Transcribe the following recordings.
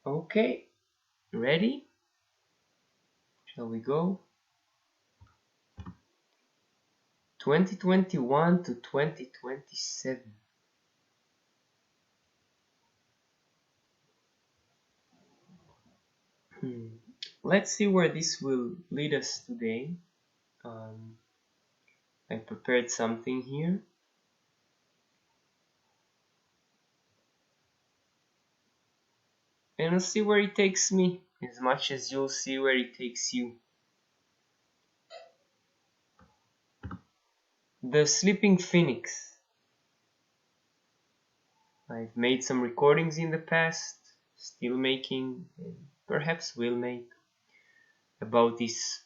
Okay, ready? Shall we go? 2021 to 2027. Let's see where this will lead us today. I prepared something here. And I'll see where it takes me, as much as you'll see where it takes you. The Sleeping Phoenix. I've made some recordings in the past, still making, and perhaps will make, about this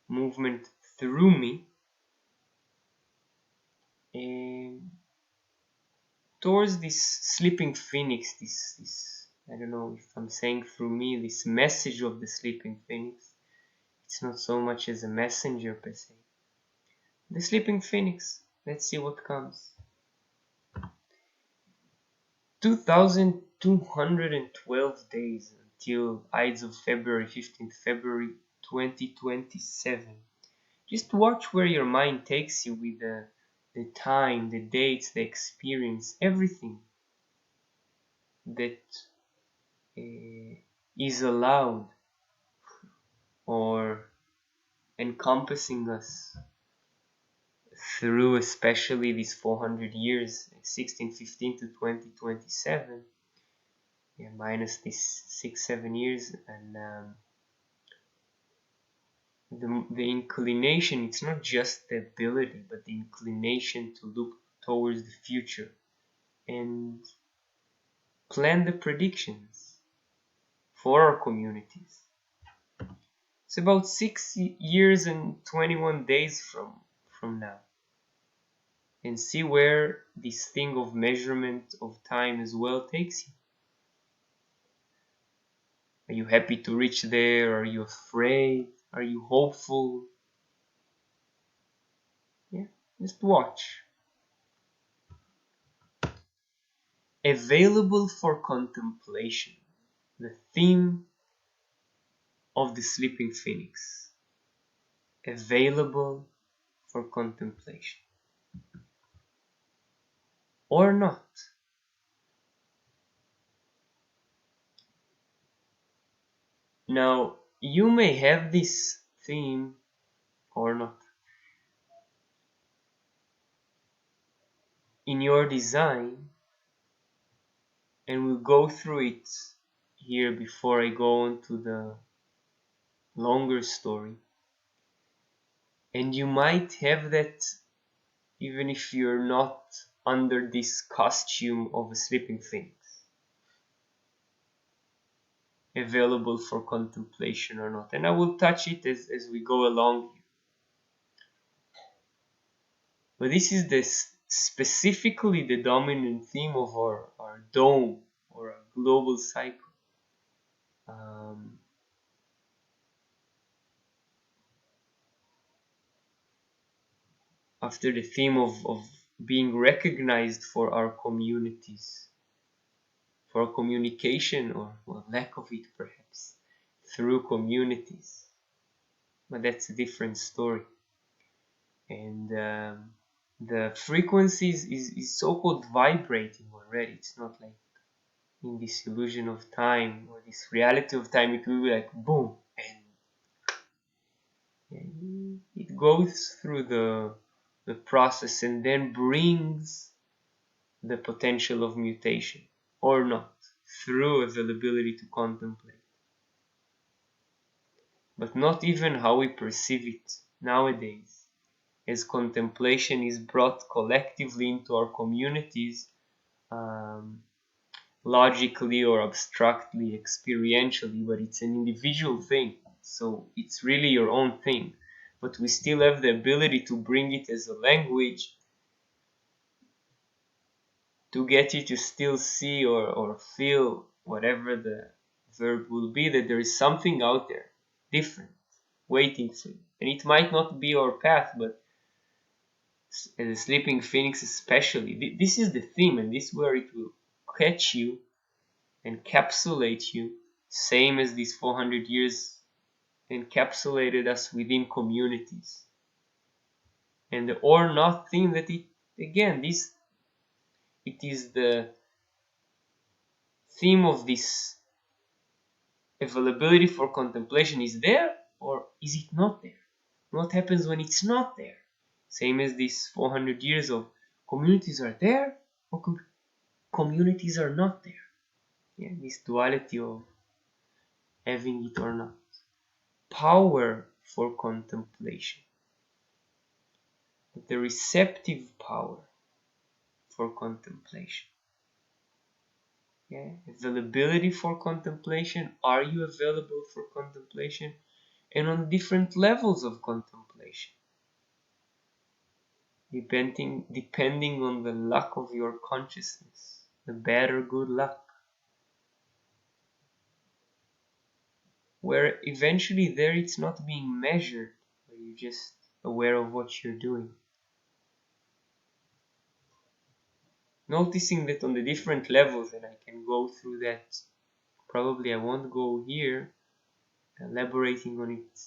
movement through me. And towards this sleeping phoenix, this I don't know if I'm saying through me, this message of the sleeping phoenix. It's not so much as a messenger per se. The sleeping phoenix. Let's see what comes. 2,212 days until Ides of February, 15th February 2027. Just watch where your mind takes you with the time, the dates, the experience, everything that is allowed or encompassing us through especially these 400 years, 1615 to 2027, minus these 6-7 years, and the inclination, it's not just the ability, but the inclination to look towards the future and plan the predictions for our communities. It's about 6 years and 21 days from now. And see where this thing of measurement of time as well takes you. Are you happy to reach there? Are you afraid? Are you hopeful? Yeah, just watch. Available for contemplation. The theme of the Sleeping Phoenix. Available for contemplation. Or not. Now, you may have this theme or not in your design, and we'll go through it here before I go on to the longer story. And you might have that even if you're not under this costume of a sleeping phoenix, available for contemplation or not. And I will touch it as we go along here. But this is specifically the dominant theme of our dome or our global cycle. After the theme of being recognized for our communities, for communication, or lack of it perhaps, through communities. But that's a different story. And the frequencies is so-called vibrating already. It's not like in this illusion of time or this reality of time, it will be like boom, and it goes through the process and then brings the potential of mutation or not through availability to contemplate. But not even how we perceive it nowadays, as contemplation is brought collectively into our communities, logically or abstractly, experientially, but it's an individual thing, so it's really your own thing. But we still have the ability to bring it as a language to get you to still see or feel, whatever the verb will be, that there is something out there different waiting for you. And it might not be our path, but as a sleeping phoenix especially, this is the theme, and this is where it will catch you encapsulate you, same as these 400 years encapsulated us within communities. And the or not theme, that it is the theme of this availability for contemplation. Is there or is it not there? What happens when it's not there? Same as these 400 years of communities are there or communities are not there. Yeah, this duality of having it or not. Power for contemplation. The receptive power for contemplation. Yeah, availability for contemplation. Are you available for contemplation? And on different levels of contemplation, depending on the luck of your consciousness, the bad or good luck, where eventually there it's not being measured, where you're just aware of what you're doing, noticing that on the different levels. And I can go through that. Probably I won't go here elaborating on it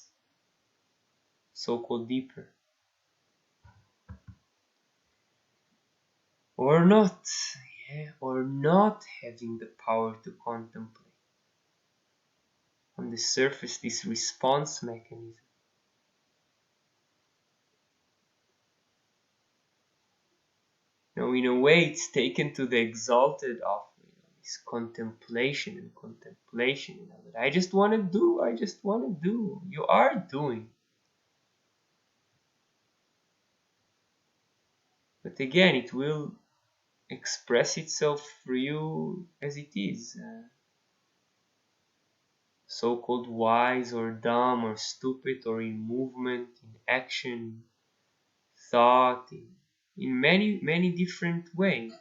so-called deeper. Or not, or not having the power to contemplate. On the surface, this response mechanism. Now, in a way, it's taken to the exalted of this contemplation and contemplation. That I just want to do, I just want to do. You are doing. But again, it will express itself for you as it is. So-called wise or dumb or stupid, or in movement, in action, thought, in many, many different ways.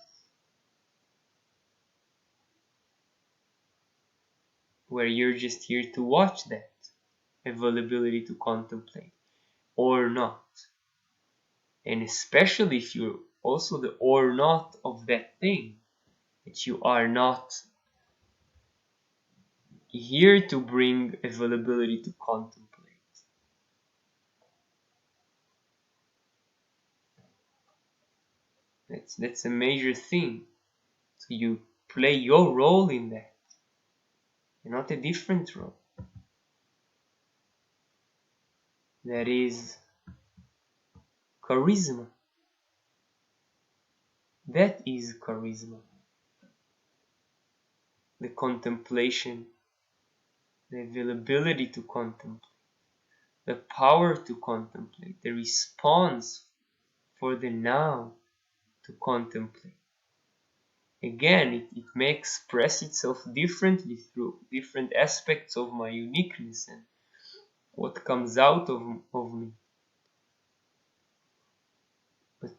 Where you're just here to watch that availability to contemplate or not. And especially if you're also the or not of that thing, that you are not here to bring availability to contemplate. That's a major thing. So you play your role in that, and not a different role. That is charisma. That is charisma. The contemplation, the availability to contemplate, the power to contemplate, the response for the now to contemplate. Again, it may express itself differently through different aspects of my uniqueness and what comes out of me. But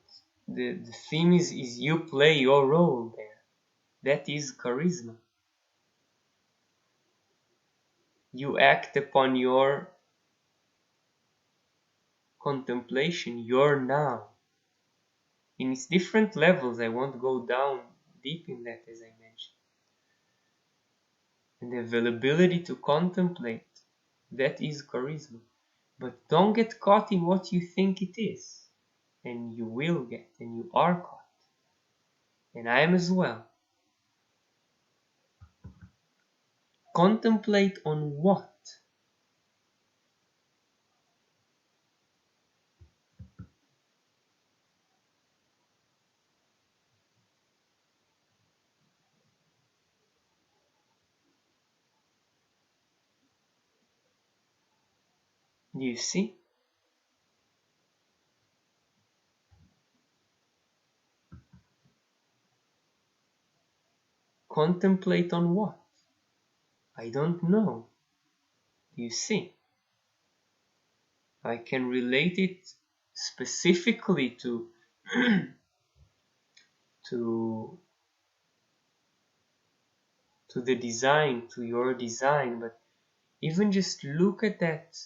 the theme is you play your role there. That is charisma. You act upon your contemplation, your now, in its different levels. I won't go down deep in that, as I mentioned. And the availability to contemplate, that is charisma. But don't get caught in what you think it is. And you will get, and you are caught. And I am as well. Contemplate on what? Do you see? Contemplate on what? I don't know. Do you see? I can relate it specifically to to the design, to your design, but even just look at that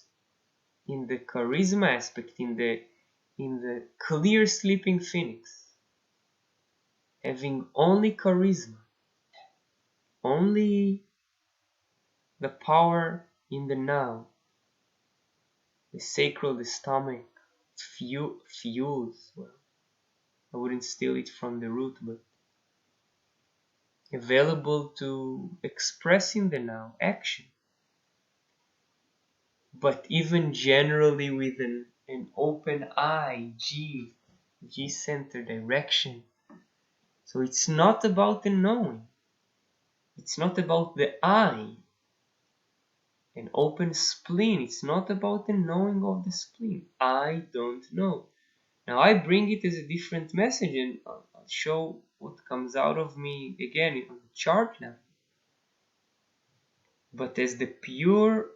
in the charisma aspect, in the clear sleeping phoenix, having only charisma, only the power in the now, the sacral, the stomach, fuels. Well, I wouldn't steal it from the root, but available to express in the now, action. But even generally with an open eye, G center direction. So it's not about the knowing. It's not about the I. An open spleen. It's not about the knowing of the spleen. I don't know. Now I bring it as a different message, and I'll show what comes out of me again on the chart now. But as the pure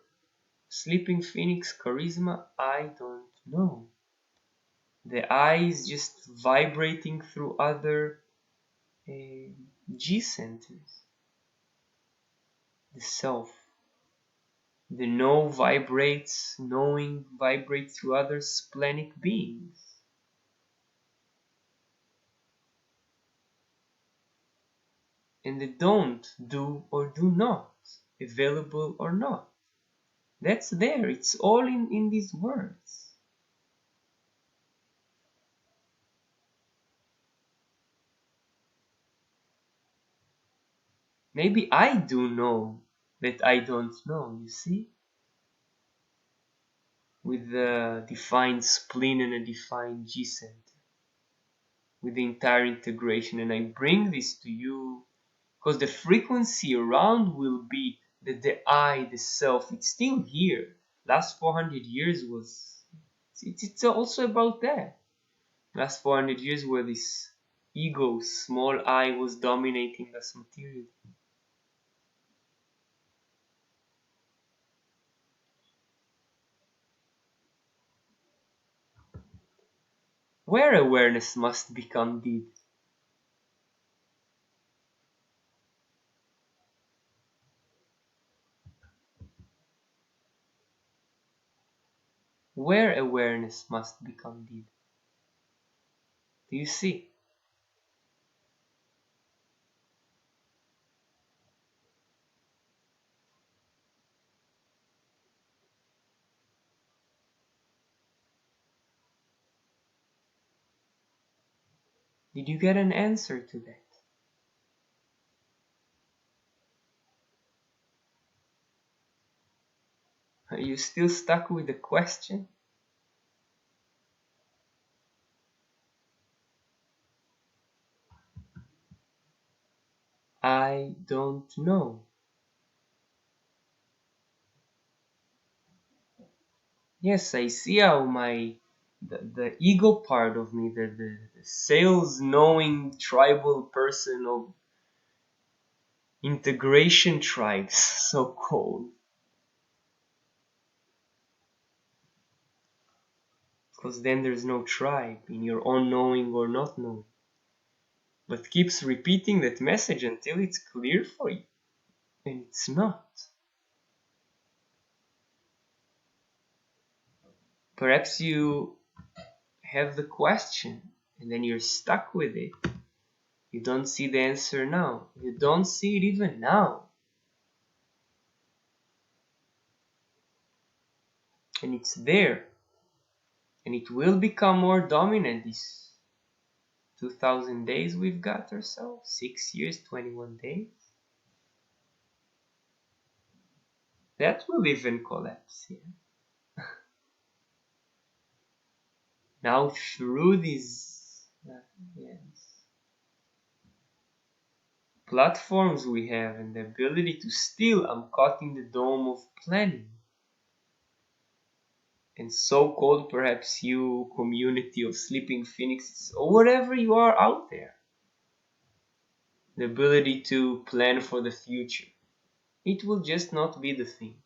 sleeping phoenix charisma, I don't know. The I is just vibrating through other G centers. The self. The know vibrates, knowing vibrates through other splenic beings. And the don't, do or do not, available or not. That's there, it's all in these words. Maybe I do know that I don't know, you see? With a defined spleen and a defined G center. With the entire integration. And I bring this to you because the frequency around will be that the I, the self, it's still here. Last 400 years was, it's also about that. Last 400 years where this ego, small I, was dominating us materially. Where awareness must become deed. Where awareness must become deed. Do you see? Did you get an answer to that? Are you still stuck with the question? I don't know. Yes, I see how the ego part of me, the sales knowing tribal person of integration tribes, so called. Because then there's no tribe in your own knowing or not knowing. But keeps repeating that message until it's clear for you. And it's not. Perhaps you have the question and then you're stuck with it. You don't see the answer now. You don't see it even now. And it's there. And it will become more dominant these 2000 days we've got or so. 6 years, 21 days. That will even collapse, yeah. Now through these platforms we have and the ability to still, I'm caught in the dome of planning. And so-called perhaps you community of sleeping phoenixes or whatever you are out there. The ability to plan for the future. It will just not be the theme.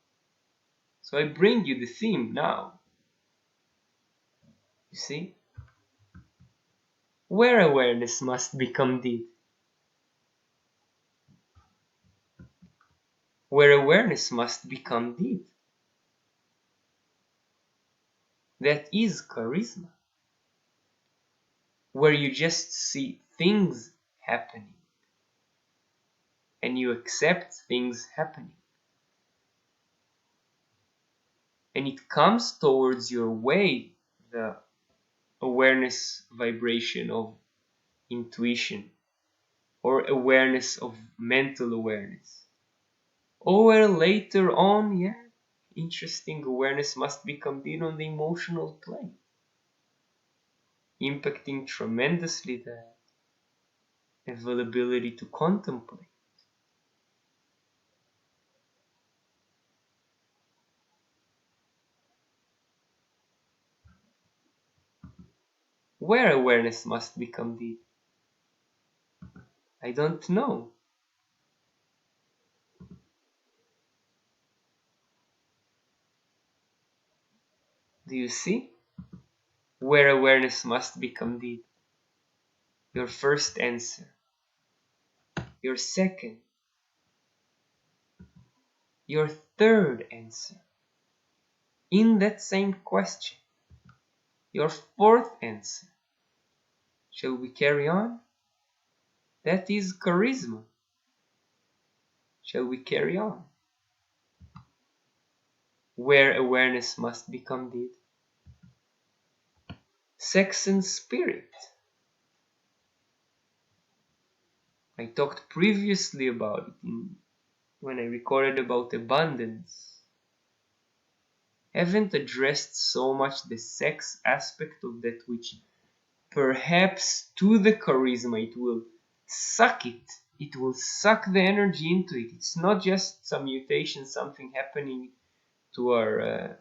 So I bring you the theme now. You see? Where awareness must become deep. Where awareness must become deep. That is charisma. Where you just see things happening. and you accept things happening. And it comes towards your way, the awareness vibration of intuition, or awareness of mental awareness. Or later on, interesting, awareness must become deep on the emotional plane, impacting tremendously the availability to contemplate. Where awareness must become deep? I don't know. Do you see? Where awareness must become deep. Your first answer. Your second. Your third answer. In that same question. Your fourth answer. Shall we carry on? That is charisma. Shall we carry on? Where awareness must become deep. Sex and spirit. I talked previously about it when I recorded about abundance. Haven't addressed so much the sex aspect of that, which perhaps to the charisma it will suck it. It will suck the energy into it. It's not just some mutation, something happening to our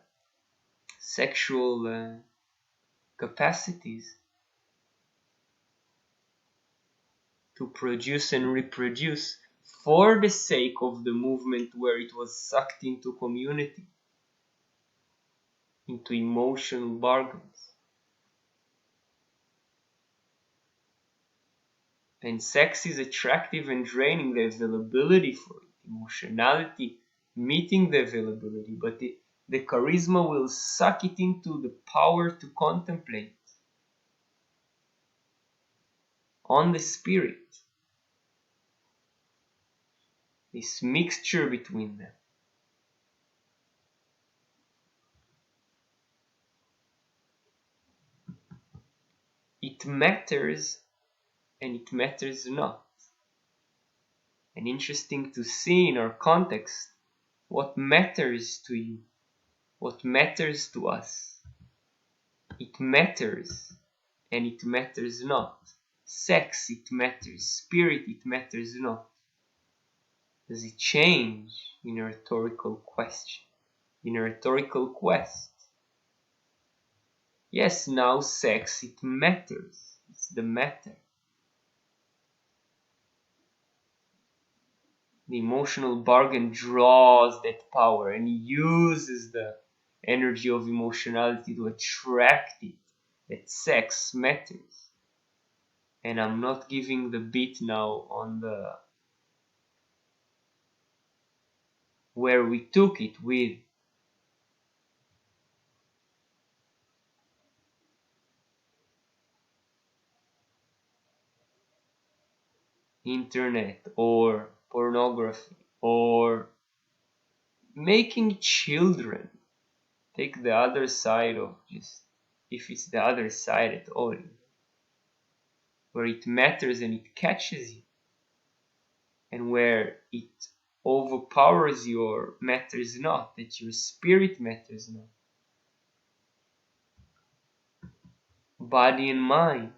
sexual capacities to produce and reproduce for the sake of the movement where it was sucked into community, into emotional bargains. And sex is attractive and draining, the availability for it, emotionality meeting the availability, but the charisma will suck it into the power to contemplate on the spirit. This mixture between them. It matters and it matters not. And interesting to see in our context what matters to you, what matters to us. It matters and it matters not. Sex, it matters. Spirit, it matters not. Does it change in a rhetorical question, in a rhetorical quest? Yes, now sex, it matters. It's the matter. The emotional bargain draws that power and uses the energy of emotionality to attract it. That sex matters. And I'm not giving the beat now on the where we took it with. Internet or pornography or making children. Take the other side of just, if it's the other side at all, where it matters and it catches you, and where it overpowers you or matters not, that your spirit matters not. Body and mind.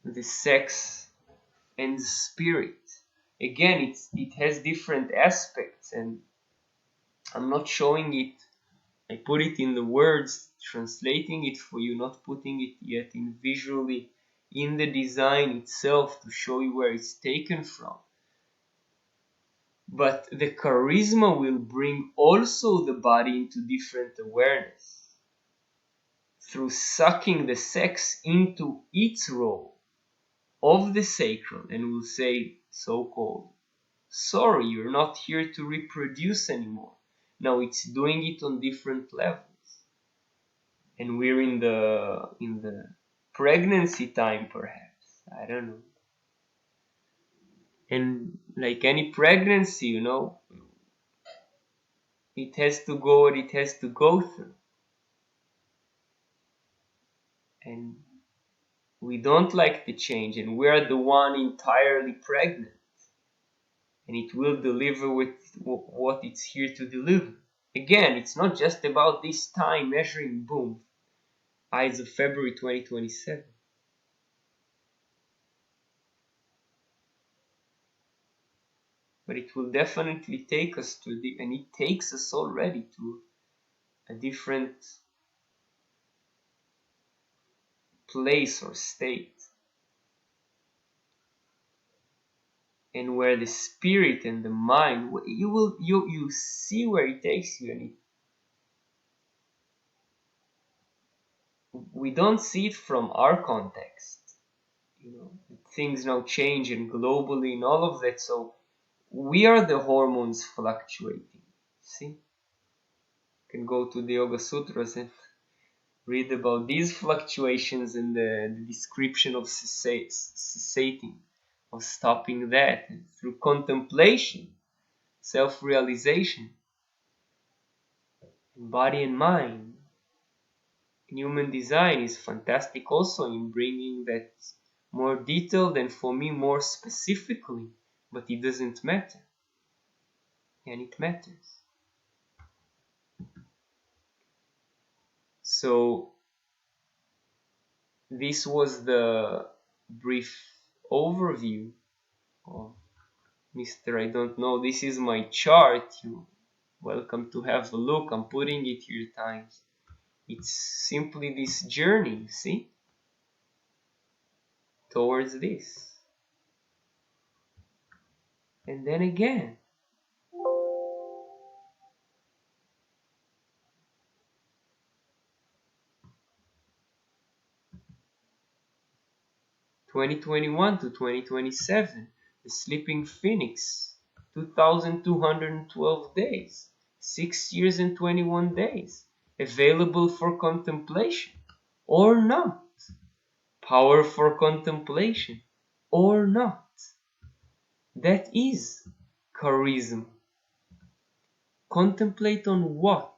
The sex and spirit. Again, it has different aspects, and I'm not showing it. I put it in the words, translating it for you, not putting it yet in visually in the design itself to show you where it's taken from. But the charisma will bring also the body into different awareness through sucking the sex into its role of the sacral, and will say, so-called, sorry, you're not here to reproduce anymore. Now it's doing it on different levels. And we're in the pregnancy time, perhaps. I don't know. And like any pregnancy, it has to go what it has to go through. And we don't like the change, and we're the one entirely pregnant. And it will deliver with what it's here to deliver. Again, it's not just about this time measuring, boom, eyes of February 2027. But it will definitely take us to and it takes us already to a different place or state. And where the spirit and the mind, you see where it takes you, and we don't see it from our context. Things now change and globally and all of that, so we are the hormones fluctuating. See? You can go to the Yoga Sutras and read about these fluctuations and the description of cessating, of stopping that, and through contemplation, self-realization, body and mind. Human design is fantastic also in bringing that more detailed and for me more specifically, but it doesn't matter. And it matters. So this was the brief overview of Mr. I don't know. This is my chart. You're welcome to have a look. I'm putting it here times. It's simply this journey, see? Towards this. And then again. (2021 to 2027), the Sleeping Phoenix, 2,212 days, 6 years and 21 days, available for contemplation or not, power for contemplation or not. That is charisma. Contemplate on what?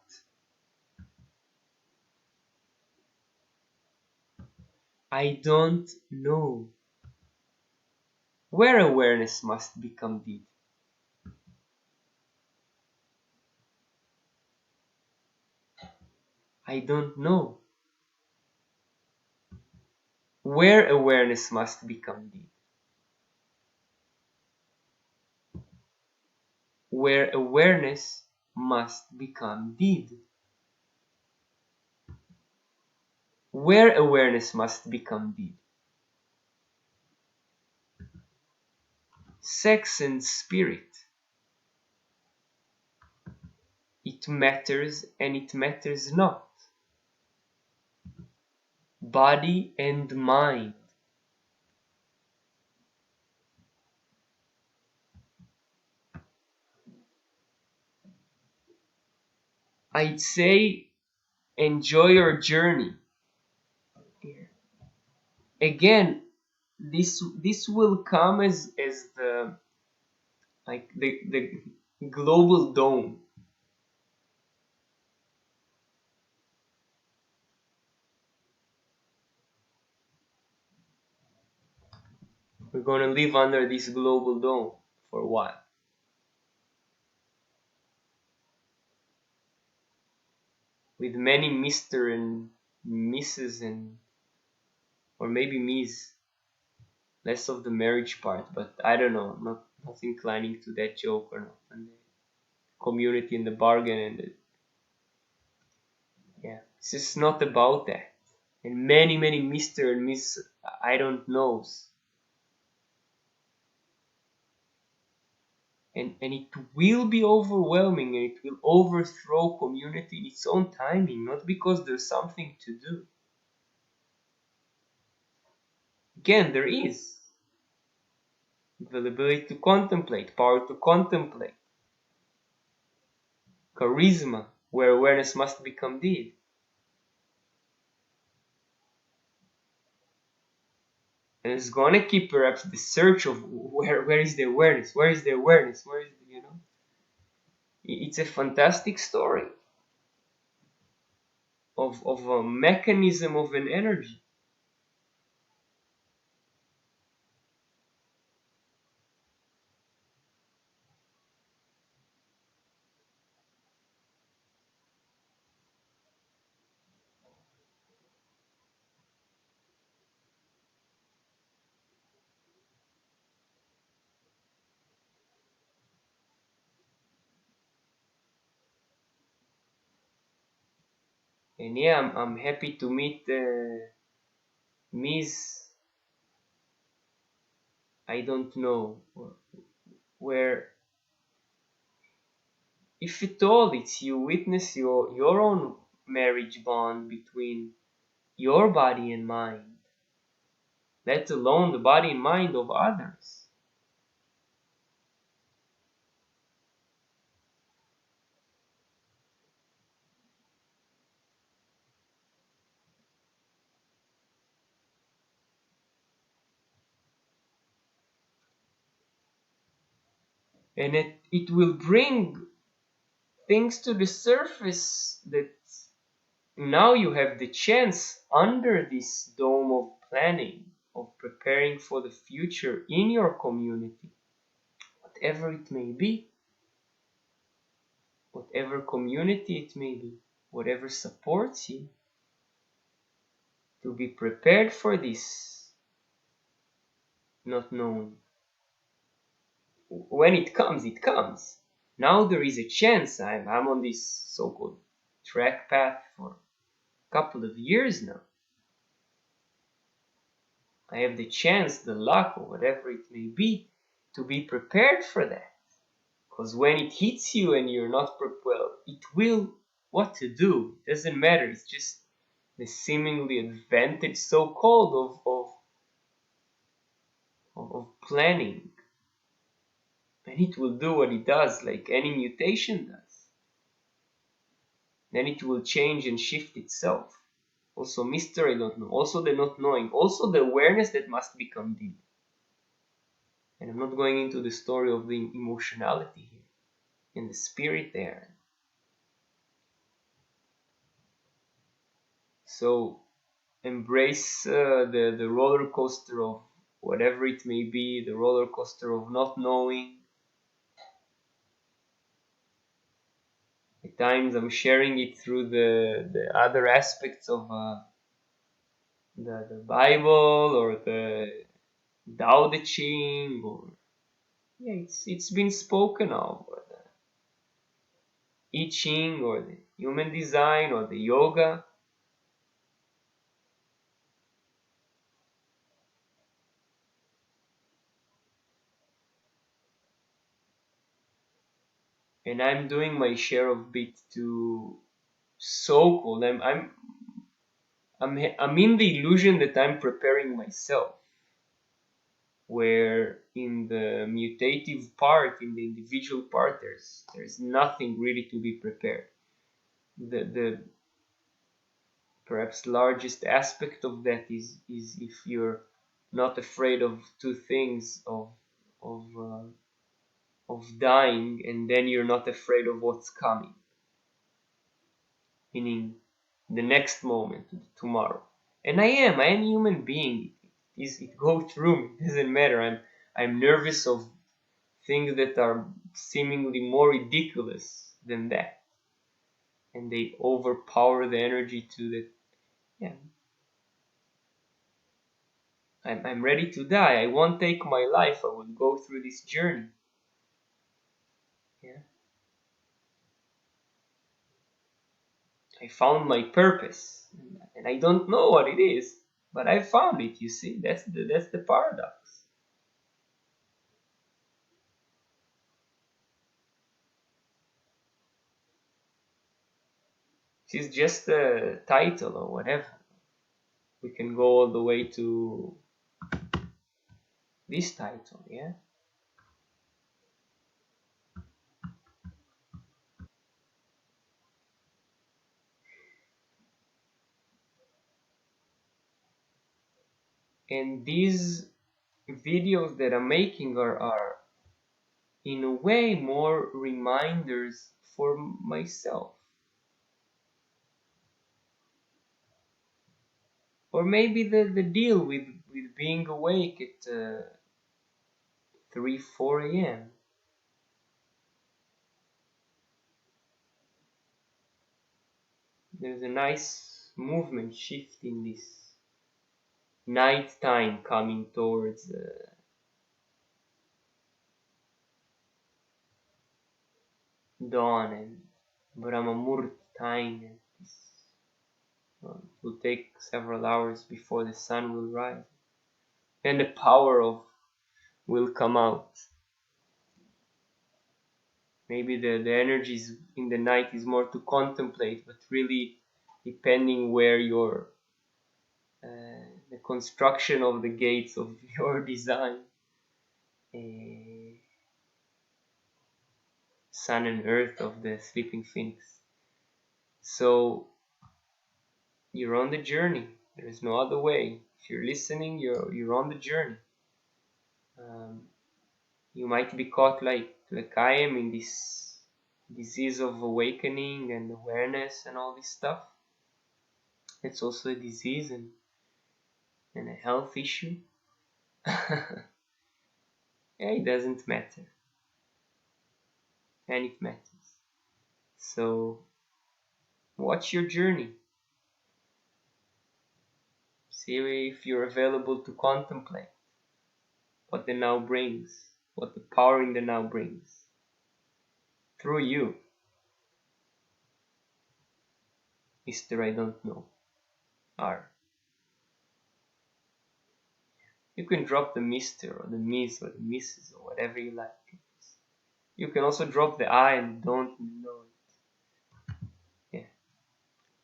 I don't know. Where awareness must become deep. I don't know. Where awareness must become deep. Where awareness must become deed. Where awareness must become deed. Sex and spirit. It matters and it matters not. Body and mind. I'd say enjoy your journey. Again, this will come as the global dome. We're gonna live under this global dome for a while. With many Mr. and Mrs. and or maybe Ms. Less of the marriage part, but I don't know. I'm not inclining to that joke or not. And the community in the bargain and yeah, it's just not about that. And many Mr. and Miss I don't knows. And it will be overwhelming and it will overthrow community in its own timing, not because there's something to do. Again, there is availability to contemplate, power to contemplate, charisma, where awareness must become deed. And it's gonna keep perhaps the search of where is the awareness, where is the awareness, where is the, it's a fantastic story of a mechanism of an energy. And yeah, I'm happy to meet Ms. I don't know where, if at all, it's you witness your own marriage bond between your body and mind, let alone the body and mind of others. And it will bring things to the surface that now you have the chance under this dome of planning, of preparing for the future in your community, whatever it may be, whatever community it may be, whatever supports you, to be prepared for this not knowing. When it comes, it comes. Now there is a chance. I'm on this so-called track path for a couple of years now. I have the chance, the luck, or whatever it may be, to be prepared for that. Because when it hits you and you're not prepared, it will. What to do? It doesn't matter. It's just the seemingly advantage, so-called, of planning. And it will do what it does, like any mutation does. Then it will change and shift itself. Also mystery, I don't know. Also the not knowing. Also the awareness that must become deep. And I'm not going into the story of the emotionality here and the spirit there. So embrace the roller coaster of whatever it may be, the roller coaster of not knowing. At times I'm sharing it through the other aspects of the Bible or the Tao Te Ching, or yeah, it's been spoken of, or the I Ching, or the human design, or the yoga. And I'm doing my share of bit to so-called. I'm in the illusion that I'm preparing myself, where in the mutative part, in the individual part, there's nothing really to be prepared. The perhaps largest aspect of that is if you're not afraid of two things, of dying, and then you're not afraid of what's coming, meaning the next moment, tomorrow. And I am a human being. It goes through me. It doesn't matter. I'm nervous of things that are seemingly more ridiculous than that, and they overpower the energy to that. Yeah, I'm ready to die. I won't take my life. I will go through this journey. Yeah, I found my purpose, and I don't know what it is, but I found it. You see, that's the paradox. It's just a title or whatever. We can go all the way to this title, yeah? And these videos that I'm making are in a way more reminders for myself. Or maybe the deal with being awake at 3, 4 a.m. There's a nice movement shift in this night time coming towards dawn and Brahmamurt time. And this, it will take several hours before the sun will rise. And the power of will come out. Maybe the energies in the night is more to contemplate, but really depending where your the construction of the gates of your design, sun and earth of the sleeping phoenix. So you're on the journey. There is no other way. If you're listening, you're on the journey. You might be caught like I am in this disease of awakening and awareness and all this stuff. It's also a disease and a health issue. Yeah, it doesn't matter. And it matters. So watch your journey. See if you're available to contemplate what the now brings, what the power in the now brings through you. Mr. I don't know. R. You can drop the Mr. or the Miss or the Mrs. or whatever you like. You can also drop the I and don't know it. Yeah,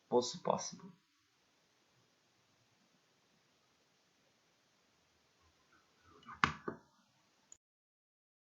also possible.